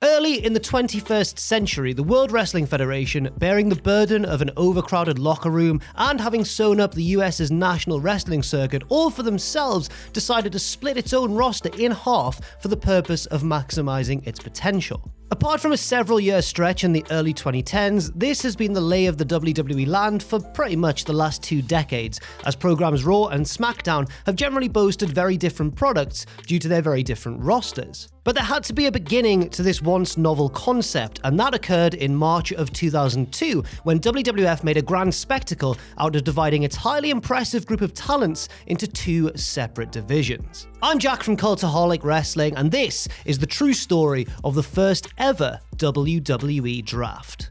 Early in the 21st century, the World Wrestling Federation, bearing the burden of an overcrowded locker room and having sewn up the US's national wrestling circuit all for themselves, decided to split its own roster in half for the purpose of maximizing its potential. Apart from a several-year stretch in the early 2010s, this has been the lay of the WWE land for pretty much the last 2 decades, as programs Raw and SmackDown have generally boasted very different products due to their very different rosters. But there had to be a beginning to this once novel concept, and that occurred in March of 2002, when WWF made a grand spectacle out of dividing its highly impressive group of talents into 2 separate divisions. I'm Jack from Cultaholic Wrestling, and this is the true story of the first ever WWE draft.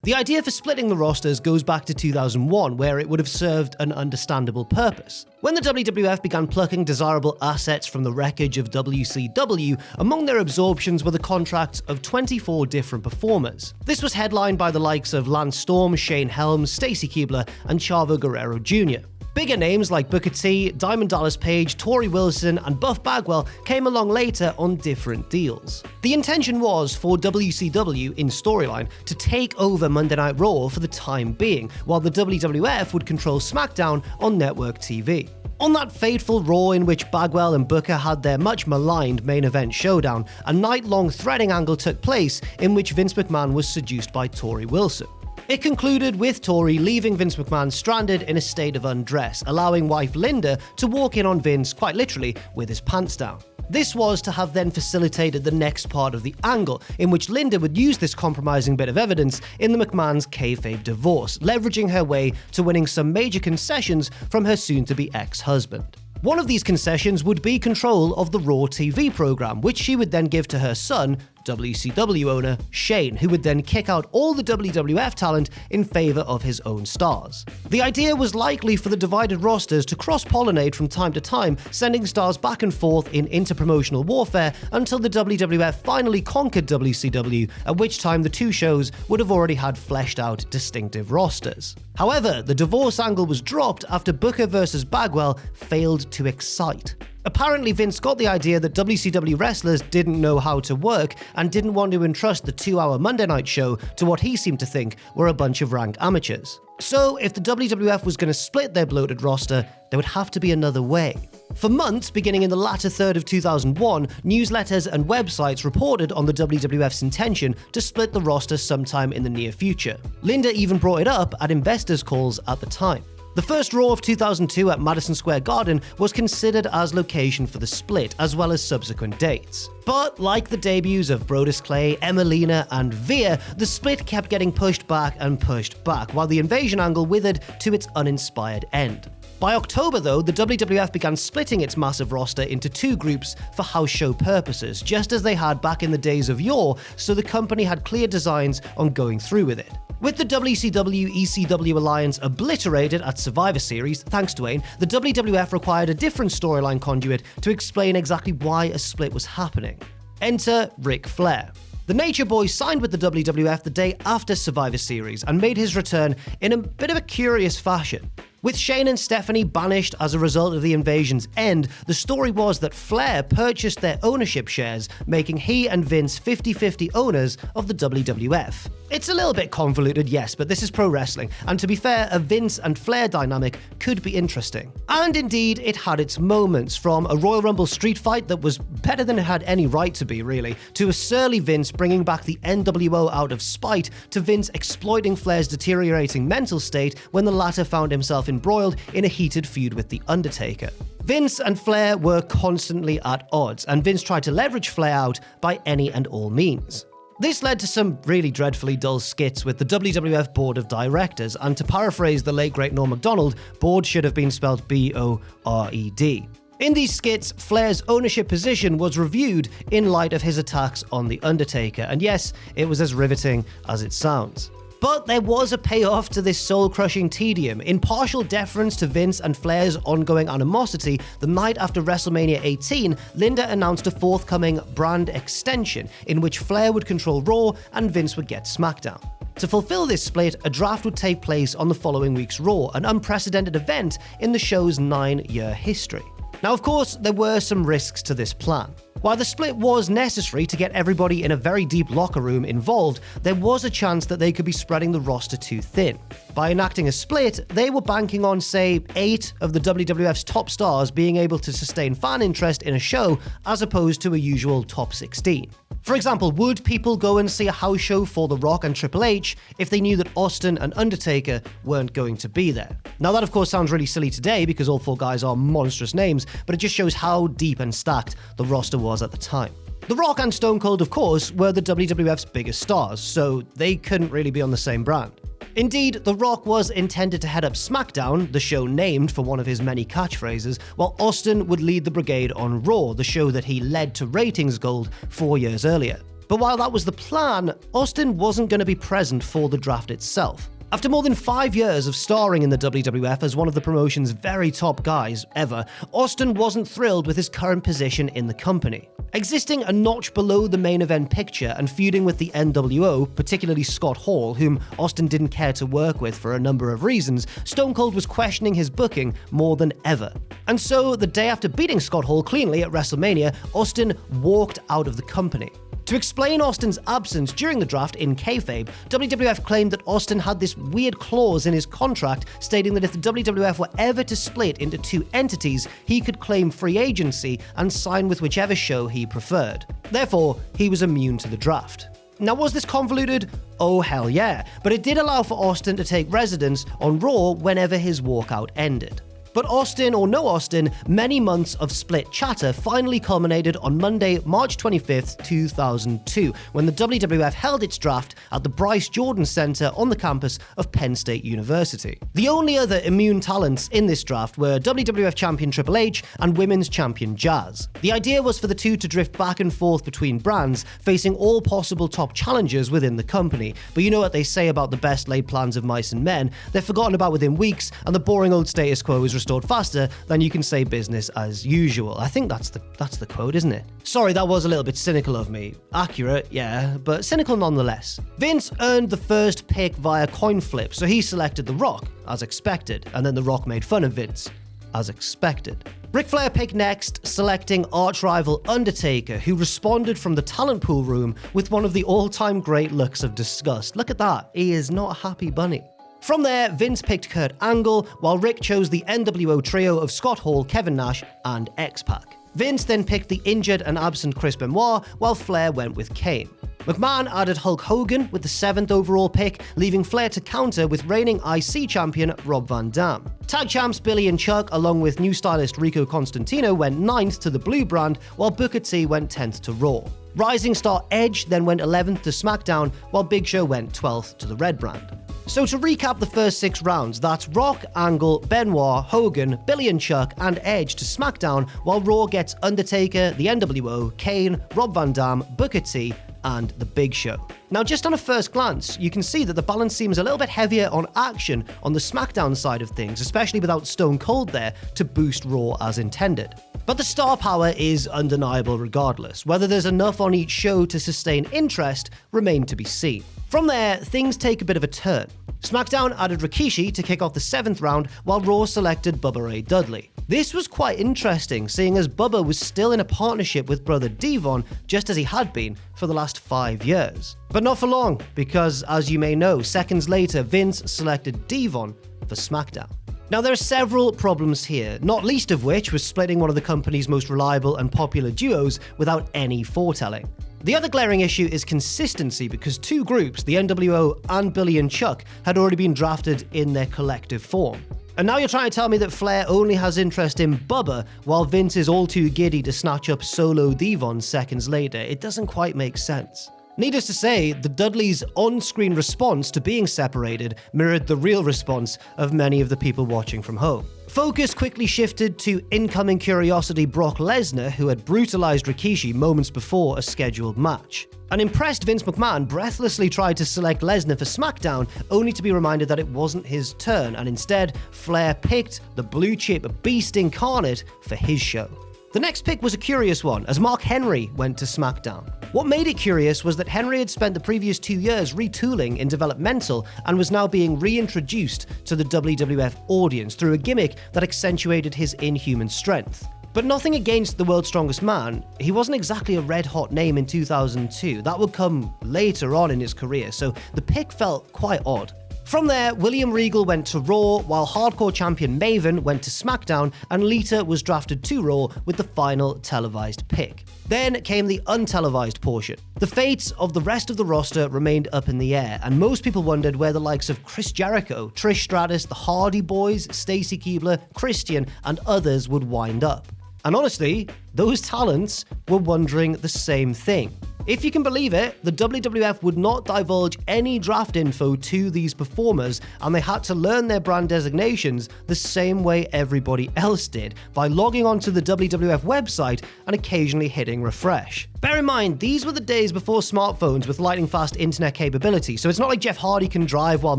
The idea for splitting the rosters goes back to 2001, where it would have served an understandable purpose. When the WWF began plucking desirable assets from the wreckage of WCW, among their absorptions were the contracts of 24 different performers. This was headlined by the likes of Lance Storm, Shane Helms, Stacy Keibler, and Chavo Guerrero Jr. Bigger names like Booker T, Diamond Dallas Page, Torrie Wilson, and Buff Bagwell came along later on different deals. The intention was for WCW, in storyline, to take over Monday Night Raw for the time being, while the WWF would control SmackDown on network TV. On that fateful Raw in which Bagwell and Booker had their much maligned main event showdown, a night-long threading angle took place in which Vince McMahon was seduced by Torrie Wilson. It concluded with Torrie leaving Vince McMahon stranded in a state of undress, allowing wife Linda to walk in on Vince, quite literally, with his pants down. This was to have then facilitated the next part of the angle, in which Linda would use this compromising bit of evidence in the McMahon's kayfabe divorce, leveraging her way to winning some major concessions from her soon-to-be ex-husband. One of these concessions would be control of the Raw TV program, which she would then give to her son, WCW owner Shane, who would then kick out all the WWF talent in favor of his own stars. The idea was likely for the divided rosters to cross-pollinate from time to time, sending stars back and forth in interpromotional warfare until the WWF finally conquered WCW, at which time the 2 shows would have already had fleshed out distinctive rosters. However, the divorce angle was dropped after Booker vs. Bagwell failed to excite. Apparently, Vince got the idea that WCW wrestlers didn't know how to work and didn't want to entrust the 2-hour Monday night show to what he seemed to think were a bunch of rank amateurs. So, if the WWF was going to split their bloated roster, there would have to be another way. For months, beginning in the latter third of 2001, newsletters and websites reported on the WWF's intention to split the roster sometime in the near future. Linda even brought it up at investors' calls at the time. The first Raw of 2002 at Madison Square Garden was considered as location for the split, as well as subsequent dates. But like the debuts of Brodus Clay, Emelina, and Veer, the split kept getting pushed back and pushed back, while the invasion angle withered to its uninspired end. By October, though, the WWF began splitting its massive roster into 2 groups for house show purposes, just as they had back in the days of yore, so the company had clear designs on going through with it. With the WCW-ECW alliance obliterated at Survivor Series, thanks Dwayne, the WWF required a different storyline conduit to explain exactly why a split was happening. Enter Ric Flair. The Nature Boy signed with the WWF the day after Survivor Series and made his return in a bit of a curious fashion. With Shane and Stephanie banished as a result of the invasion's end, the story was that Flair purchased their ownership shares, making he and Vince 50-50 owners of the WWF. It's a little bit convoluted, yes, but this is pro wrestling, and to be fair, a Vince and Flair dynamic could be interesting. And indeed, it had its moments, from a Royal Rumble street fight that was better than it had any right to be, really, to a surly Vince bringing back the NWO out of spite, to Vince exploiting Flair's deteriorating mental state when the latter found himself embroiled in a heated feud with The Undertaker. Vince and Flair were constantly at odds, and Vince tried to leverage Flair out by any and all means. This led to some really dreadfully dull skits with the WWF Board of Directors, and to paraphrase the late great Norm Macdonald, board should have been spelled B-O-R-E-D. In these skits, Flair's ownership position was reviewed in light of his attacks on The Undertaker, and yes, it was as riveting as it sounds. But there was a payoff to this soul-crushing tedium. In partial deference to Vince and Flair's ongoing animosity, the night after WrestleMania 18, Linda announced a forthcoming brand extension in which Flair would control Raw and Vince would get SmackDown. To fulfill this split, a draft would take place on the following week's Raw, an unprecedented event in the show's 9-year history. Now, of course, there were some risks to this plan. While the split was necessary to get everybody in a very deep locker room involved, there was a chance that they could be spreading the roster too thin. By enacting a split, they were banking on, say, 8 of the WWF's top stars being able to sustain fan interest in a show as opposed to a usual top 16. For example, would people go and see a house show for The Rock and Triple H if they knew that Austin and Undertaker weren't going to be there? Now that of course sounds really silly today because all 4 guys are monstrous names, but it just shows how deep and stacked the roster was at the time. The Rock and Stone Cold, of course, were the WWF's biggest stars, so they couldn't really be on the same brand. Indeed, The Rock was intended to head up SmackDown, the show named for one of his many catchphrases, while Austin would lead the brigade on Raw, the show that he led to ratings gold 4 years earlier. But while that was the plan, Austin wasn't going to be present for the draft itself. After more than 5 years of starring in the WWF as one of the promotion's very top guys ever, Austin wasn't thrilled with his current position in the company. Existing a notch below the main event picture and feuding with the NWO, particularly Scott Hall, whom Austin didn't care to work with for a number of reasons, Stone Cold was questioning his booking more than ever. And so, the day after beating Scott Hall cleanly at WrestleMania, Austin walked out of the company. To explain Austin's absence during the draft in kayfabe, WWF claimed that Austin had this weird clause in his contract stating that if the WWF were ever to split into 2 entities, he could claim free agency and sign with whichever show he preferred. Therefore, he was immune to the draft. Now, was this convoluted? Oh hell yeah, but it did allow for Austin to take residence on Raw whenever his walkout ended. But Austin or no Austin, many months of split chatter finally culminated on Monday, March 25th, 2002, when the WWF held its draft at the Bryce Jordan Center on the campus of Penn State University. The only other immune talents in this draft were WWF champion Triple H and women's champion Jazz. The idea was for the two to drift back and forth between brands, facing all possible top challengers within the company. But you know what they say about the best laid plans of mice and men, they're forgotten about within weeks, and the boring old status quo is restored faster than you can say business as usual. I think that's the quote, isn't it? Sorry, that was a little bit cynical of me. Accurate, yeah, but cynical nonetheless. Vince earned the first pick via coin flip, so he selected The Rock, as expected, and then The Rock made fun of Vince, as expected. Ric Flair picked next, selecting arch-rival Undertaker, who responded from the talent pool room with one of the all-time great looks of disgust. Look at that, he is not a happy bunny. From there, Vince picked Kurt Angle, while Rick chose the NWO trio of Scott Hall, Kevin Nash, and X-Pac. Vince then picked the injured and absent Chris Benoit, while Flair went with Kane. McMahon added Hulk Hogan with the 7th overall pick, leaving Flair to counter with reigning IC champion Rob Van Dam. Tag champs Billy and Chuck, along with new stylist Rico Constantino, went 9th to the Blue brand, while Booker T went 10th to Raw. Rising star Edge then went 11th to SmackDown, while Big Show went 12th to the Red brand. So to recap the first 6 rounds, that's Rock, Angle, Benoit, Hogan, Billy and Chuck, and Edge to SmackDown, while Raw gets Undertaker, the NWO, Kane, Rob Van Dam, Booker T, and The Big Show. Now, just on a first glance, you can see that the balance seems a little bit heavier on action on the SmackDown side of things, especially without Stone Cold there to boost Raw as intended. But the star power is undeniable regardless. Whether there's enough on each show to sustain interest remained to be seen. From there, things take a bit of a turn. SmackDown added Rikishi to kick off the 7th round, while Raw selected Bubba Ray Dudley. This was quite interesting, seeing as Bubba was still in a partnership with brother Devon, just as he had been for the last 5 years. But not for long, because as you may know, seconds later, Vince selected Devon for SmackDown. Now, there are several problems here, not least of which was splitting one of the company's most reliable and popular duos without any foretelling. The other glaring issue is consistency, because 2 groups, the NWO and Billy and Chuck, had already been drafted in their collective form. And now you're trying to tell me that Flair only has interest in Bubba, while Vince is all too giddy to snatch up solo Devon seconds later. It doesn't quite make sense. Needless to say, the Dudleys' on-screen response to being separated mirrored the real response of many of the people watching from home. Focus quickly shifted to incoming curiosity Brock Lesnar, who had brutalized Rikishi moments before a scheduled match. An impressed Vince McMahon breathlessly tried to select Lesnar for SmackDown, only to be reminded that it wasn't his turn, and instead, Flair picked the blue chip beast incarnate for his show. The next pick was a curious one, as Mark Henry went to SmackDown. What made it curious was that Henry had spent the previous 2 years retooling in developmental and was now being reintroduced to the WWF audience through a gimmick that accentuated his inhuman strength. But nothing against the World's Strongest Man, he wasn't exactly a red-hot name in 2002. That would come later on in his career, so the pick felt quite odd. From there, William Regal went to Raw, while hardcore champion Maven went to SmackDown, and Lita was drafted to Raw with the final televised pick. Then came the untelevised portion. The fates of the rest of the roster remained up in the air, and most people wondered where the likes of Chris Jericho, Trish Stratus, the Hardy Boys, Stacy Keibler, Christian, and others would wind up. And honestly, those talents were wondering the same thing. If you can believe it, the WWF would not divulge any draft info to these performers, and they had to learn their brand designations the same way everybody else did, by logging onto the WWF website and occasionally hitting refresh. Bear in mind, these were the days before smartphones with lightning-fast internet capability, so it's not like Jeff Hardy can drive while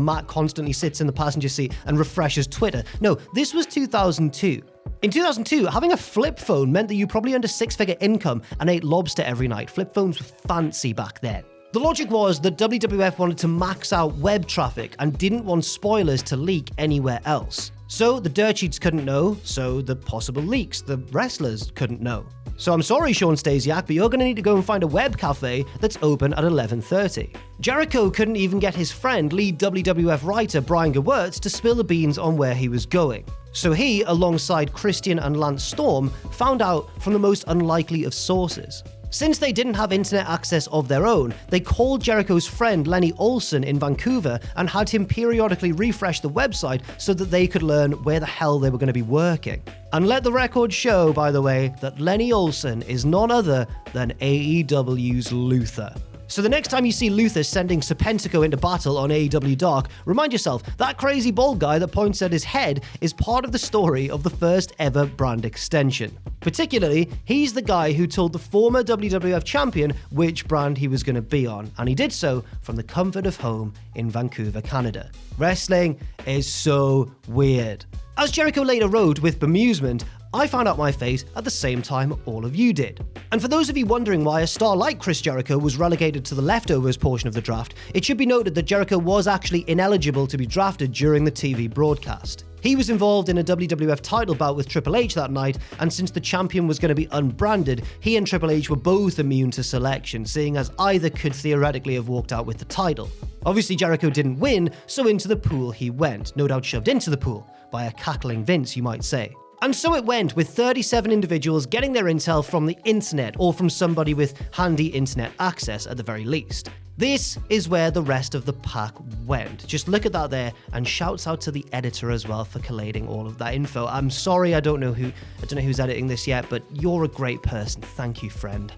Matt constantly sits in the passenger seat and refreshes Twitter. No, this was 2002. In 2002, having a flip phone meant that you probably earned a six-figure income and ate lobster every night. Flip phones were fancy back then. The logic was that WWF wanted to max out web traffic and didn't want spoilers to leak anywhere else. So the dirt sheets couldn't know, so the possible leaks, the wrestlers couldn't know. So I'm sorry, Sean Stasiak, but you're going to need to go and find a web cafe that's open at 11:30. Jericho couldn't even get his friend, lead WWF writer Brian Gewirtz, to spill the beans on where he was going. So he, alongside Christian and Lance Storm, found out from the most unlikely of sources. Since they didn't have internet access of their own, they called Jericho's friend Lenny Olsen in Vancouver and had him periodically refresh the website so that they could learn where the hell they were going to be working. And let the record show, by the way, that Lenny Olsen is none other than AEW's Luther. So the next time you see Luther sending Serpentico into battle on AEW Dark, remind yourself, that crazy bald guy that points at his head is part of the story of the first ever brand extension. Particularly, he's the guy who told the former WWF champion which brand he was going to be on, and he did so from the comfort of home in Vancouver, Canada. Wrestling is so weird. As Jericho later wrote with bemusement, I found out my fate at the same time all of you did. And for those of you wondering why a star like Chris Jericho was relegated to the leftovers portion of the draft, it should be noted that Jericho was actually ineligible to be drafted during the TV broadcast. He was involved in a WWF title bout with Triple H that night, and since the champion was going to be unbranded, he and Triple H were both immune to selection, seeing as either could theoretically have walked out with the title. Obviously Jericho didn't win, so into the pool he went, no doubt shoved into the pool, by a cackling Vince you might say. And so it went, with 37 individuals getting their intel from the internet, or from somebody with handy internet access at the very least. This is where the rest of the pack went. Just look at that there, and shouts out to the editor as well for collating all of that info. I'm sorry, I don't know who's editing this yet, but you're a great person. Thank you, friend.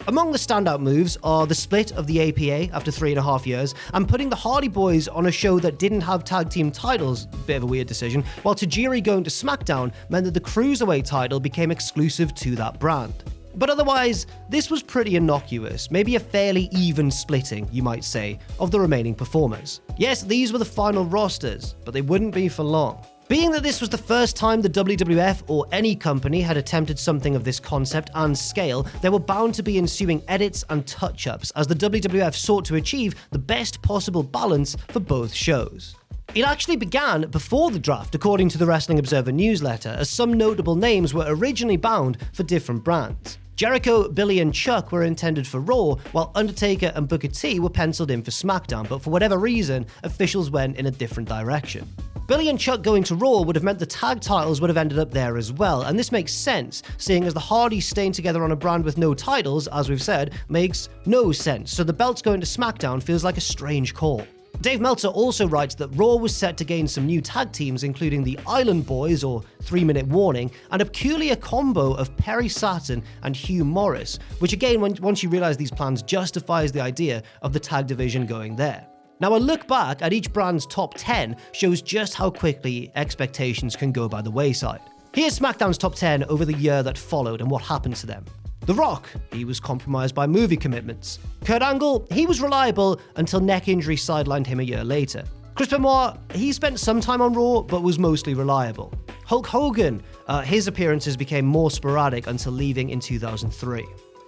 Among the standout moves are the split of the APA after 3.5 years, and putting the Hardy Boys on a show that didn't have tag team titles, bit of a weird decision, while Tajiri going to SmackDown meant that the Cruiserweight title became exclusive to that brand. But otherwise, this was pretty innocuous, maybe a fairly even splitting, you might say, of the remaining performers. Yes, these were the final rosters, but they wouldn't be for long. Being that this was the first time the WWF or any company had attempted something of this concept and scale, there were bound to be ensuing edits and touch-ups as the WWF sought to achieve the best possible balance for both shows. It actually began before the draft, according to the Wrestling Observer newsletter, as some notable names were originally bound for different brands. Jericho, Billy, and Chuck were intended for Raw, while Undertaker and Booker T were penciled in for SmackDown, but for whatever reason, officials went in a different direction. Billy and Chuck going to Raw would have meant the tag titles would have ended up there as well, and this makes sense, seeing as the Hardys staying together on a brand with no titles, as we've said, makes no sense, so the belts going to SmackDown feels like a strange call. Dave Meltzer also writes that Raw was set to gain some new tag teams, including the Island Boys, or 3 Minute Warning, and a peculiar combo of Perry Saturn and Hugh Morris, which again, once you realize these plans, justifies the idea of the tag division going there. Now, a look back at each brand's top 10 shows just how quickly expectations can go by the wayside. Here's SmackDown's top 10 over the year that followed and what happened to them. The Rock, he was compromised by movie commitments. Kurt Angle, he was reliable until neck injury sidelined him a year later. Chris Benoit, he spent some time on Raw, but was mostly reliable. Hulk Hogan, his appearances became more sporadic until leaving in 2003.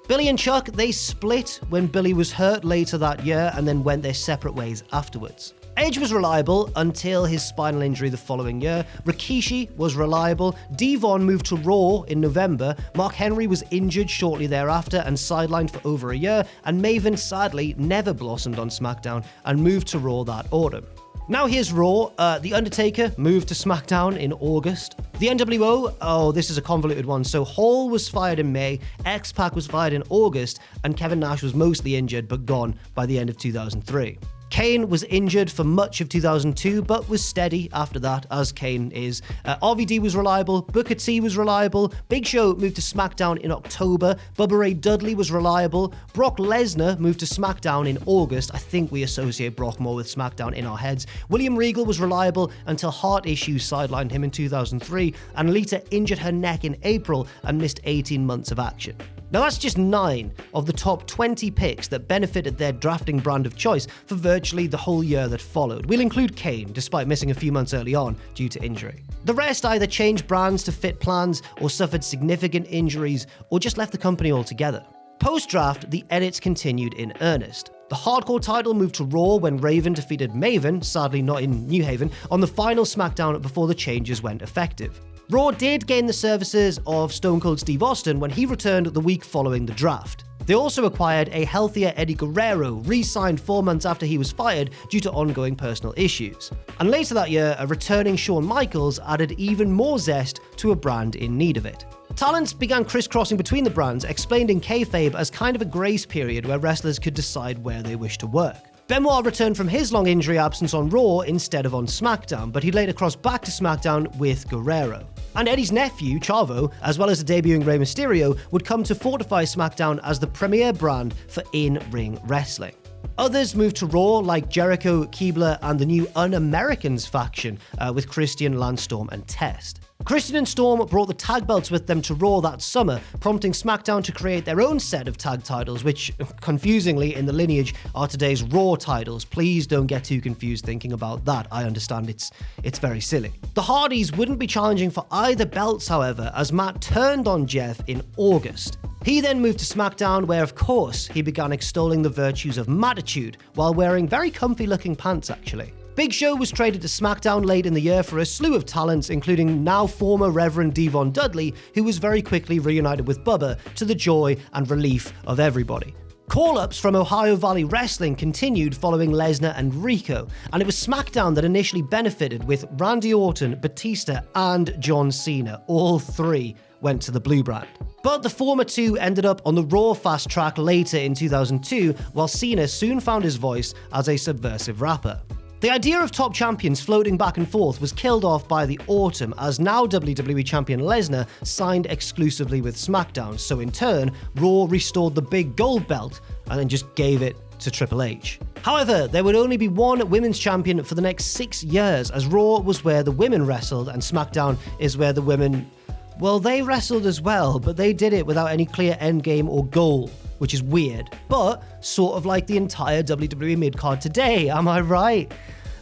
Billy and Chuck, they split when Billy was hurt later that year and then went their separate ways afterwards. Edge was reliable until his spinal injury the following year. Rikishi was reliable. Devon moved to Raw in November. Mark Henry was injured shortly thereafter and sidelined for over a year. And Maven sadly never blossomed on SmackDown and moved to Raw that autumn. Now here's Raw. The Undertaker moved to SmackDown in August. The NWO, oh, this is a convoluted one. So Hall was fired in May, X-Pac was fired in August, and Kevin Nash was mostly injured but gone by the end of 2003. Kane was injured for much of 2002, but was steady after that, as Kane is. RVD was reliable, Booker T was reliable, Big Show moved to SmackDown in October, Bubba Ray Dudley was reliable, Brock Lesnar moved to SmackDown in August. I think we associate Brock more with SmackDown in our heads. William Regal was reliable until heart issues sidelined him in 2003, and Lita injured her neck in April and missed 18 months of action. Now that's just 9 of the top 20 picks that benefited their drafting brand of choice for virtually the whole year that followed. We'll include Kane, despite missing a few months early on due to injury. The rest either changed brands to fit plans, or suffered significant injuries, or just left the company altogether. Post-draft, the edits continued in earnest. The Hardcore title moved to Raw when Raven defeated Maven, sadly not in New Haven, on the final SmackDown before the changes went effective. Raw did gain the services of Stone Cold Steve Austin when he returned the week following the draft. They also acquired a healthier Eddie Guerrero, re-signed 4 months after he was fired due to ongoing personal issues. And later that year, a returning Shawn Michaels added even more zest to a brand in need of it. Talents began crisscrossing between the brands, explained in kayfabe as kind of a grace period where wrestlers could decide where they wish to work. Benoit returned from his long injury absence on Raw instead of on SmackDown, but he later crossed back to SmackDown with Guerrero. And Eddie's nephew, Chavo, as well as the debuting Rey Mysterio, would come to fortify SmackDown as the premier brand for in-ring wrestling. Others moved to Raw, like Jericho, Keibler, and the new Un-Americans faction with Christian, Lance Storm, and Test. Christian and Storm brought the tag belts with them to Raw that summer, prompting SmackDown to create their own set of tag titles, which, confusingly in the lineage, are today's Raw titles. Please don't get too confused thinking about that. I understand it's very silly. The Hardys wouldn't be challenging for either belts, however, as Matt turned on Jeff in August. He then moved to SmackDown, where of course he began extolling the virtues of Mattitude while wearing very comfy looking pants actually. Big Show was traded to SmackDown late in the year for a slew of talents, including now former Reverend Devon Dudley, who was very quickly reunited with Bubba to the joy and relief of everybody. Call-ups from Ohio Valley Wrestling continued following Lesnar and Rico, and it was SmackDown that initially benefited with Randy Orton, Batista, and John Cena. All 3 went to the blue brand. But the former 2 ended up on the Raw fast track later in 2002, while Cena soon found his voice as a subversive rapper. The idea of top champions floating back and forth was killed off by the autumn, as now WWE Champion Lesnar signed exclusively with SmackDown, so in turn, Raw restored the big gold belt and then just gave it to Triple H. However, there would only be one women's champion for the next 6 years, as Raw was where the women wrestled and SmackDown is where the women, well, they wrestled as well, but they did it without any clear endgame or goal, which is weird, but sort of like the entire WWE mid-card today, am I right?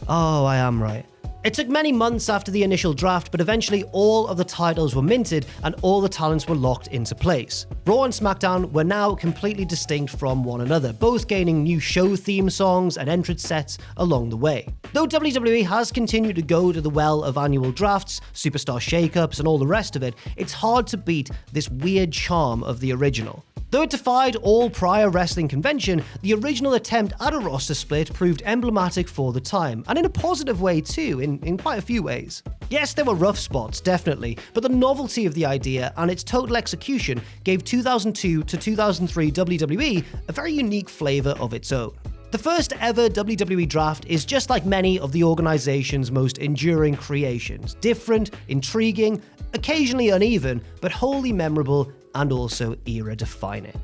Oh, I am right. It took many months after the initial draft, but eventually all of the titles were minted and all the talents were locked into place. Raw and SmackDown were now completely distinct from one another, both gaining new show theme songs and entrance sets along the way. Though WWE has continued to go to the well of annual drafts, superstar shakeups, and all the rest of it, it's hard to beat this weird charm of the original. Though it defied all prior wrestling convention, the original attempt at a roster split proved emblematic for the time, and in a positive way too, in quite a few ways. Yes, there were rough spots, definitely, but the novelty of the idea and its total execution gave 2002 to 2003 WWE a very unique flavour of its own. The first ever WWE draft is just like many of the organization's most enduring creations. Different, intriguing, occasionally uneven, but wholly memorable and also era-defining.